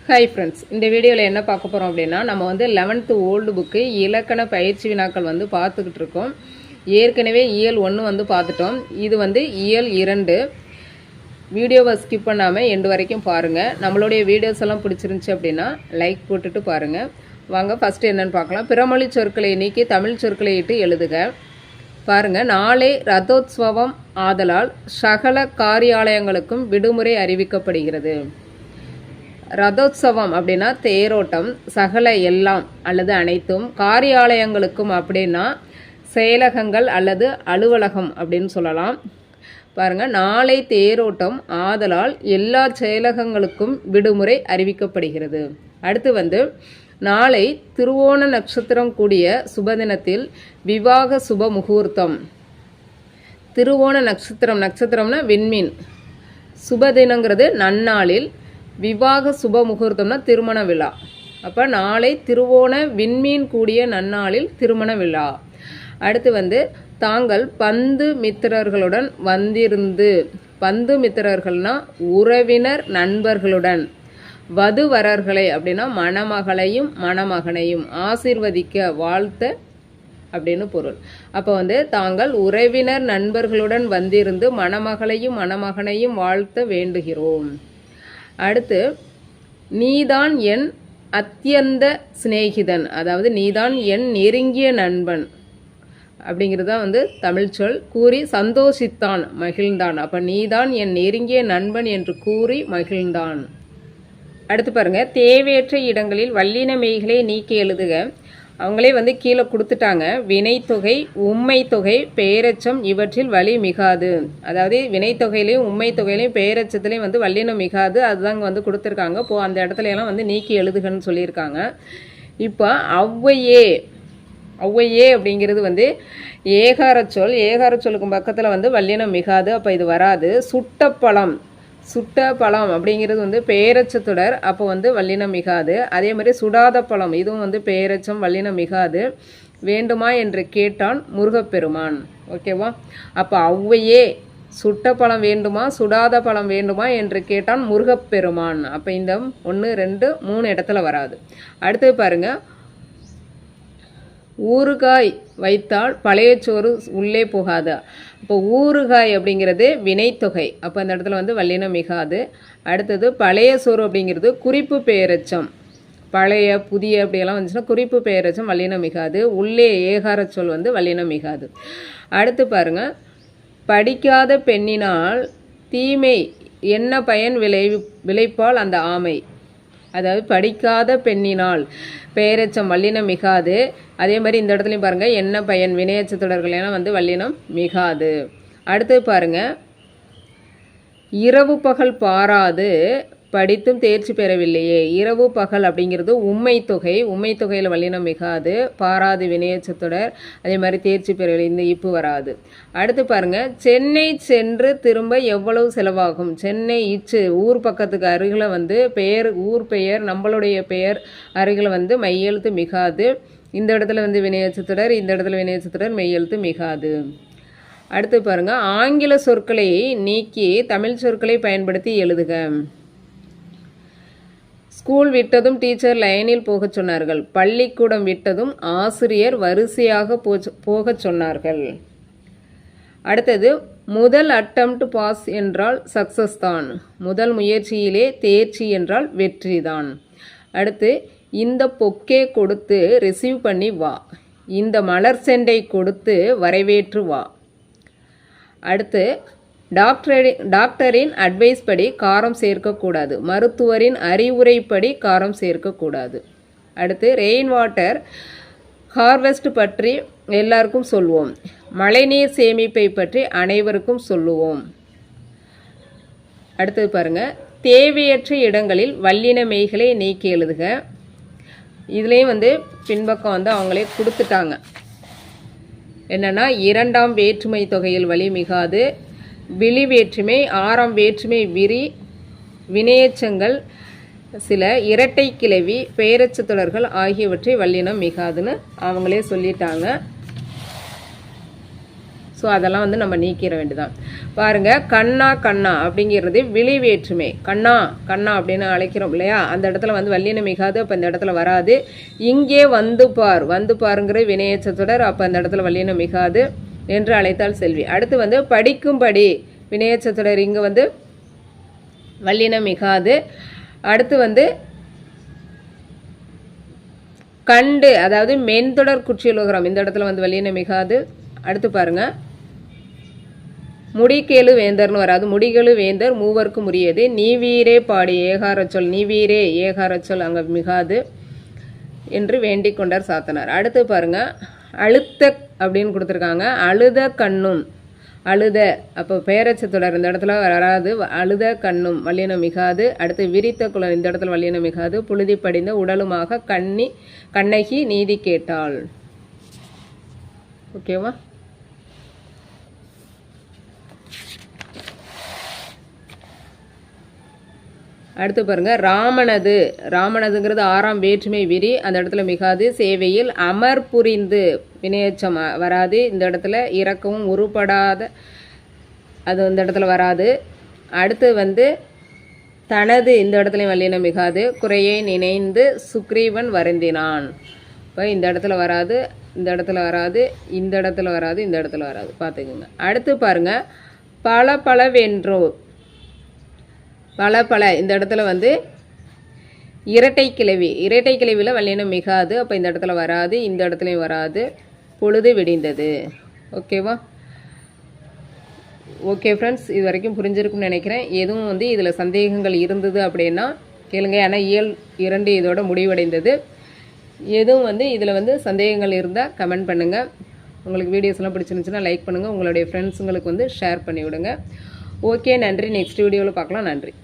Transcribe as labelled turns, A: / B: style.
A: Hi friends, இந்த வீடியோவில் என்ன பார்க்க போகிறோம் அப்படின்னா, நம்ம வந்து 11th ஓல்டு புக்கு இலக்கண பயிற்சி வினாக்கள் வந்து பார்த்துக்கிட்டு இருக்கோம். ஏற்கனவே இயல் 1 வந்து பார்த்துட்டோம். இது வந்து இயல் 2. வீடியோவை ஸ்கிப் பண்ணாமல் எண்டு வரைக்கும் பாருங்கள். நம்மளுடைய வீடியோஸ் எல்லாம் பிடிச்சிருந்துச்சி அப்படின்னா லைக் போட்டுட்டு பாருங்கள். வாங்க ஃபஸ்ட்டு என்னென்னு பார்க்கலாம். பிறமொழி சொற்களை நீக்கி தமிழ் சொற்களை இட்டு எழுதுக. பாருங்கள், நாளை ரதோத்சவம் ஆதலால் சகல காரியாலயங்களுக்கும் விடுமுறை அறிவிக்கப்படுகிறது. ரதோத்சவம் அப்படின்னா தேரோட்டம், சகல எல்லாம் அல்லது அனைத்தும், காரியாலயங்களுக்கும் அப்படின்னா செயலகங்கள் அல்லது அலுவலகம் அப்படின்னு சொல்லலாம். பாருங்கள், நாளை தேரோட்டம் ஆதலால் எல்லா செயலகங்களுக்கும் விடுமுறை அறிவிக்கப்படுகிறது. அடுத்து வந்து நாளை திருவோண நட்சத்திரம் கூடிய சுபதினத்தில் விவாக சுப முகூர்த்தம். திருவோண நட்சத்திரம்னா விண்மீன், சுபதினங்கிறது நன்னாளில், விவாக சுப முகூர்த்தம்னா திருமண விழா. அப்போ நாளை திருவோண விண்மீன் கூடிய நன்னாளில் திருமண விழா. அடுத்து வந்து தாங்கள் பந்து மித்திரர்களுடன் வந்திருந்து, பந்து மித்திரர்கள்னா உறவினர் நண்பர்களுடன், வதுவரர்களை அப்படின்னா மணமகளையும் மணமகனையும் ஆசீர்வதிக்க வாழ்த்த அப்படின்னு பொருள். அப்போ வந்து தாங்கள் உறவினர் நண்பர்களுடன் வந்திருந்து மணமகளையும் மணமகனையும் வாழ்த்த வேண்டுகிறோம். அடுத்து நீதான் என் அத்தியந்த சிநேகிதன், அதாவது நீதான் என் நெருங்கிய நண்பன் அப்படிங்கிறது தான் வந்து தமிழ் சொல். கூறி சந்தோஷித்தான், மகிழ்ந்தான். அப்போ நீதான் என் நெருங்கிய நண்பன் என்று கூறி மகிழ்ந்தான். அடுத்து பாருங்க, தேவையற்ற இடங்களில் வல்லின மெய்களை நீக்கி எழுதுக. அவங்களே வந்து கீழே கொடுத்துட்டாங்க. வினைத்தொகை, உம்மை தொகை, பெயரெச்சம் இவற்றில் வழி மிகாது. அதாவது வினைத்தொகையிலையும் உம்மை தொகையிலையும் பெயரெச்சத்துலையும் வந்து வல்லினம் மிகாது, அதுதாங்க வந்து கொடுத்துருக்காங்க. இப்போ அந்த இடத்துல எல்லாம் வந்து நீக்கி எழுதுகன்னு சொல்லியிருக்காங்க. இப்போ ஔவையே அப்படிங்கிறது வந்து ஏகார சொல். ஏகார சொல்லுக்கு பக்கத்தில் வந்து வல்லினம் மிகாது, அப்போ இது வராது. சுட்ட பழம் அப்படிங்கிறது வந்து பெயரச்சத்தொடர், அப்போ வந்து வல்லினம் மிகாது. அதே மாதிரி சுடாத பழம், இதுவும் வந்து பெயரச்சம், வல்லினம் மிகாது. வேண்டுமா என்று கேட்டான் முருகப்பெருமான். ஓகேவா? அப்போ ஔவையே சுட்ட பழம் வேண்டுமா சுடாத பழம் வேண்டுமா என்று கேட்டான் முருகப்பெருமான். அப்போ இந்த 1, 2, 3 இடத்துல வராது. அடுத்து பாருங்க, ஊறுகாய் வைத்தால் பழைய சோறு உள்ளே போகாது. இப்போ ஊறுகாய் அப்படிங்கிறது வினைத்தொகை, அப்போ அந்த இடத்துல வந்து வல்லினம் மிகாது. அடுத்தது பழைய சோறு அப்படிங்கிறது குறிப்பு பெயரெச்சம், பழைய புதிய அப்படியெல்லாம் வந்துச்சுன்னா குறிப்பு பெயரெச்சம், வல்லினம் மிகாது. உள்ளே ஏகார சொல் வந்து வல்லினம் மிகாது. அடுத்து பாருங்க, படிக்காத பெண்ணினால் தீமை என்ன பயன் விளைப்பால் அந்த ஆமை. அதாவது படிக்காத பெண்ணினால் பெயரெச்சம் வல்லினம் மிகாது. அதே மாதிரி இந்த இடத்துலையும் பாருங்கள், என்ன பயன் வினையச்ச தொடர்களெல்லாம் வந்து வல்லினம் மிகாது. அடுத்து பாருங்கள், இரவு பகல் பாராது படித்தும் தேர்ச்சி பெறவில்லையே. இரவு பகல் அப்படிங்கிறது உம்மை தொகையில் வல்லினம் மிகாது, பாராது வினையச்சத்தொடர், அதே மாதிரி தேர்ச்சி பெறவில்லை, இந்த இப்பு வராது. அடுத்து பாருங்க, சென்னை சென்று திரும்ப எவ்வளவு செலவாகும். சென்னை இச்சு ஊர் பக்கத்துக்கு அருகில் வந்து ஊர் பெயர் நம்மளுடைய பெயர் அருகில் வந்து மெய்யெழுத்து மிகாது. இந்த இடத்துல வந்து வினையச்சத்தொடர், இந்த இடத்துல வினையச்சத்தொடர், மெய்யெழுத்து மிகாது. அடுத்து பாருங்க, ஆங்கில சொற்களை நீக்கி தமிழ் சொற்களை பயன்படுத்தி எழுதுக. ஸ்கூல் விட்டதும் டீச்சர் லைனில் போகச் சொன்னார்கள். பள்ளிக்கூடம் விட்டதும் ஆசிரியர் வரிசையாக போகச் சொன்னார்கள். அடுத்தது, முதல் அட்டம்ப்ட் பாஸ் என்றால் சக்சஸ் தான், முதல் முயற்சியிலே தேர்ச்சி என்றால் வெற்றி தான். அடுத்து, இந்த பொக்கே கொடுத்து ரிசீவ் பண்ணி வா, இந்த மலர் செண்டை கொடுத்து வரவேற்று வா. அடுத்து, டாக்டரின் அட்வைஸ் படி காரம் சேர்க்கக்கூடாது, மருத்துவரின் அறிவுரைப்படி காரம் சேர்க்கக்கூடாது. அடுத்து, ரெயின் வாட்டர் ஹார்வெஸ்ட் பற்றி எல்லாருக்கும் சொல்லுவோம், மழைநீர் சேமிப்பை பற்றி அனைவருக்கும் சொல்லுவோம். அடுத்தது பாருங்க, தேவையற்ற இடங்களில் வல்லின மெய்களை நீக்கி எழுதுக. இதுலேயும் வந்து பின்பக்கம் வந்து அவங்களே கொடுத்துட்டாங்க. என்னென்னா, 2ஆம் வேற்றுமை தொகையில் வழி மிகாது, விழி வேற்றுமை, 6ஆம் வேற்றுமை விரி, வினையச்சங்கள், சில இரட்டை கிளவி, பெயரச்ச தொடர்கள் ஆகியவற்றை வல்லினம் மிகாதுன்னு அவங்களே சொல்லிட்டாங்க. ஸோ அதெல்லாம் வந்து நம்ம நீக்கிற வேண்டியதான். பாருங்கள், கண்ணா கண்ணா அப்படிங்கிறது விழி வேற்றுமை. கண்ணா கண்ணா அப்படின்னு அழைக்கிறோம் இல்லையா, அந்த இடத்துல வந்து வல்லினம் மிகாது, அப்போ இந்த இடத்துல வராது. இங்கே வந்து பார், வந்து பாருங்கிற வினையச்ச தொடர், அப்போ அந்த இடத்துல வல்லினம் மிகாது. என்று அழைத்தால் செல்வி. அடுத்து வந்து படிக்கும்படி வினையச்ச தொடர், இங்கே வந்து வல்லினம் மிகாது. அடுத்து வந்து கண்டு, அதாவது மென்தொடர் குற்றியலுகரம், இந்த இடத்துல வந்து வல்லினம் மிகாது. அடுத்து பாருங்க, முடிகேளு வேந்தர்னு வராது, முடிகேளு வேந்தர் மூவருக்கு உரியது. நீவீரே பாடி ஏகார சொல், நீவீரே ஏகார சொல் அங்கே மிகாது என்று வேண்டிக் கொண்டார் சாத்தனார். அடுத்து பாருங்க, அழுத்த அப்படின்னு கொடுத்துருக்காங்க. அழுத கண்ணும், அழுத, அப்போ பெயரச்ச தொடர் இந்த இடத்துல வராது, அழுத கண்ணும் வல்லினம் மிகாது. அடுத்து விரித்த குலம், இந்த இடத்துல வல்லினம் மிகாது. புழுதி படிந்த உடலுமாக கண்ணகி நீதி கேட்டாள். ஓகேவா? அடுத்து பாருங்க, ராமனது, ராமனதுங்கிறது 6ஆம் வேற்றுமை விரி, அந்த இடத்துல மிகாது. சேவையில் அமர் புரிந்து வினையச்சம் வராது, இந்த இடத்துல இறக்கவும் உருப்படாத, அது இந்த இடத்துல வராது. அடுத்து வந்து தனது, இந்த இடத்துலையும் வல்லினம் மிகாது. குறையை நினைந்து சுக்ரீவன் வருந்தினான், இப்போ இந்த இடத்துல வராது, இந்த இடத்துல வராது, இந்த இடத்துல வராது, இந்த இடத்துல வராது, பார்த்துக்குங்க. அடுத்து பாருங்க, பல பலவென்றோ, பல பல, இந்த இடத்துல வந்து இரட்டை கிளவி, இரட்டை கிளவியில் வல்லினம் மிகாது, அப்போ இந்த இடத்துல வராது, இந்த இடத்துலையும் வராது. பொழுது விடிந்தது. ஓகேவா? ஓகே ஃப்ரெண்ட்ஸ், இது வரைக்கும் புரிஞ்சிருக்குன்னு நினைக்கிறேன். எதுவும் வந்து இதில் சந்தேகங்கள் இருந்தது அப்படின்னா கேளுங்க, ஏன்னா இயல் 2 இதோட முடிவடைந்தது. எதுவும் வந்து இதில் வந்து சந்தேகங்கள் இருந்தால் கமெண்ட் பண்ணுங்கள். உங்களுக்கு வீடியோஸ்லாம் பிடிச்சிருந்துச்சுன்னா லைக் பண்ணுங்கள், உங்களுடைய ஃப்ரெண்ட்ஸுங்களுக்கு வந்து ஷேர் பண்ணி விடுங்க. ஓகே, நன்றி. நெக்ஸ்ட் வீடியோவில் பார்க்கலாம். நன்றி.